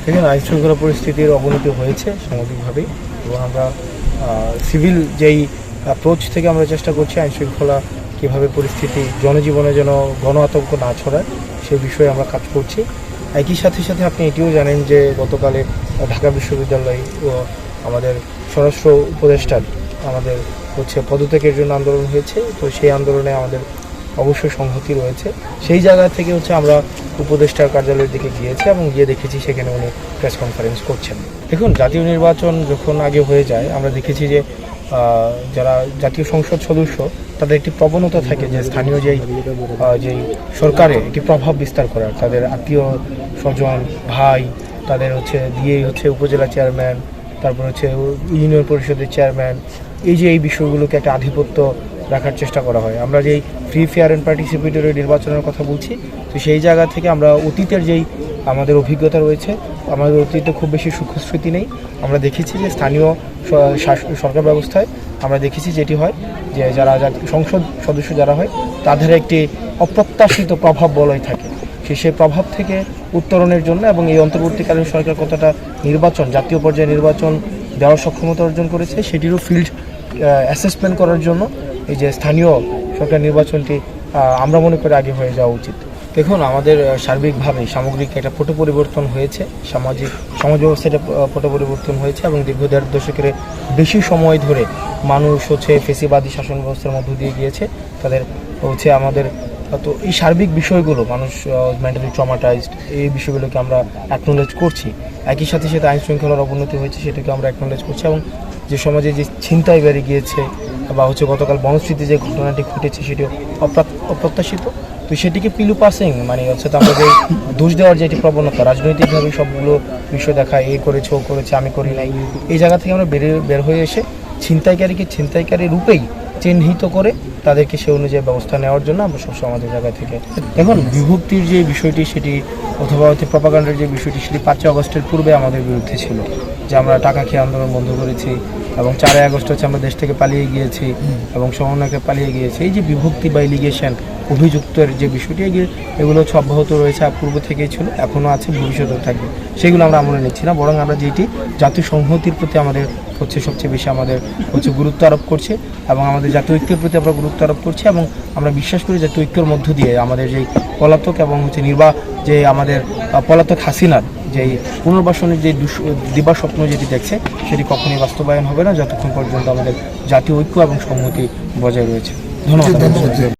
দেখুন, আইনশৃঙ্খলা পরিস্থিতির অবনতি হয়েছে সামগ্রিকভাবেই, এবং আমরা সিভিল যেই অ্যাপ্রোচ থেকে আমরা চেষ্টা করছি আইনশৃঙ্খলা কীভাবে পরিস্থিতি জনজীবনে যেন গণ আতঙ্ক না ছড়ায় সে বিষয়ে আমরা কাজ করছি। একই সাথে সাথে আপনি এটিও জানেন যে গতকালে ঢাকা বিশ্ববিদ্যালয় ও আমাদের স্বরাষ্ট্র উপদেষ্টার আমাদের পদত্যাগের জন্য আন্দোলন হয়েছে। তো সেই আন্দোলনে আমাদের অবশ্যই সংহতি রয়েছে। সেই জায়গা থেকে আমরা উপদেষ্টার কার্যালয়ের দিকে গিয়েছি এবং গিয়ে দেখেছি সেখানে উনি প্রেস কনফারেন্স করছেন। দেখুন, জাতীয় নির্বাচন যখন আগে হয়ে যায় আমরা দেখেছি যে যারা জাতীয় সংসদ সদস্য তাদের একটি প্রবণতা থাকে যে স্থানীয় যেই সরকারে একটি প্রভাব বিস্তার করার, তাদের আত্মীয় স্বজন ভাই তাদের দিয়েই উপজেলা চেয়ারম্যান, তারপর ইউনিয়ন পরিষদের চেয়ারম্যান, এই বিষয়গুলোকে একটা আধিপত্য রাখার চেষ্টা করা হয়। আমরা যেই ফ্রি ফেয়ার অ্যান্ড পার্টিসিপেটরি নির্বাচনের কথা বলছি, তো সেই জায়গা থেকে আমরা অতীতের যেই আমাদের অভিজ্ঞতা রয়েছে, আমাদের অতীতে খুব বেশি সুখস্মৃতি নেই। আমরা দেখেছি যে স্থানীয় সরকার ব্যবস্থায় আমরা দেখেছি যেটি হয় যে যারা সংসদ সদস্য যারা হয় তাদের একটি অপ্রত্যাশিত প্রভাব বলয় থাকে। সেই প্রভাব থেকে উত্তরণের জন্য এবং এই অন্তর্বর্তীকালীন সরকার কতটা জাতীয় পর্যায়ে নির্বাচন দেওয়ার সক্ষমতা অর্জন করেছে সেটিরও ফিল্ড অ্যাসেসমেন্ট করার জন্য এই যে স্থানীয় সরকার নির্বাচনটি আমরা মনে করি আগে হয়ে যাওয়া উচিত। দেখুন, আমাদের সামগ্রিক একটা পট পরিবর্তন হয়েছে, সমাজ ব্যবস্থাটা পট পরিবর্তন হয়েছে এবং দীর্ঘ ১.৫ দশকের বেশি সময় ধরে মানুষ ফেসিবাদী শাসন ব্যবস্থার মধ্য দিয়ে গিয়েছে। তাদের আমাদের তো এই সার্বিক বিষয়গুলো মানুষ মেন্টালি ট্রমাটাইজড, এই বিষয়গুলোকে আমরা অ্যাকনোলেজ করছি। একই সাথে সাথে আইন শৃঙ্খলার অবনতি হয়েছে সেটাকে আমরা অ্যাকনোলেজ করছি, এবং যে সমাজে যে ছিনতাই বেড়ে গিয়েছে বা গতকাল বনশ্রীতে যে ঘটনাটি ঘটেছে সেটিও অপ্রত্যাশিত। তো সেটিকে পিলু পাসিং আমরা যে দোষ দেওয়ার যে একটি প্রবণতা, রাজনৈতিকভাবে সবগুলো বিষয় দেখা, এ করেছে ও করেছে আমি করি নাই, এই জায়গা থেকে আমরা বের হয়ে এসে ছিনতাইকারীকে ছিনতাইকারী রূপেই চিহ্নিত করে তাদেরকে সে অনুযায়ী ব্যবস্থা নেওয়ার জন্য আমরা সবসময় আমাদের জায়গা থেকে। এখন বিভক্তির যে বিষয়টি সেটি অথবা প্রপাগান্ডার যে বিষয়টি সেটি ৫ আগস্টের পূর্বে আমাদের বিরুদ্ধে ছিল, যে আমরা টাকা খেয়ে আন্দোলন বন্ধ করেছি এবং ৪ আগস্ট আমরা দেশ থেকে পালিয়ে গিয়েছি এবং সমন্বয়কে পালিয়ে গিয়েছি। এই যে বিভক্তি বা এলিগেশন অভিযুক্তের যে বিষয়টি এগুলো অব্যাহত রয়েছে, পূর্ব থেকেই ছিল, এখনও আছে, ভবিষ্যতেও থাকবে। সেগুলো আমরা আমলে নিচ্ছি না, বরং আমরা যেটি জাতীয় সংহতির প্রতি আমাদের সবচেয়ে বেশি আমাদের গুরুত্ব আরোপ করছে এবং আমাদের জাতীয় ঐক্যের প্রতি আমরা গুরুত্ব আরোপ করছি, এবং আমরা বিশ্বাস করি জাতীয় ঐক্যের মধ্য দিয়ে আমাদের যেই পলাতক এবং যে আমাদের পলাতক হাসিনার যেই পুনর্বাসনের যে দিবা স্বপ্ন যেটি দেখছে সেটি কখনোই বাস্তবায়ন হবে না যতক্ষণ পর্যন্ত আমাদের জাতীয় ঐক্য এবং সংহতি বজায় রয়েছে। ধন্যবাদ।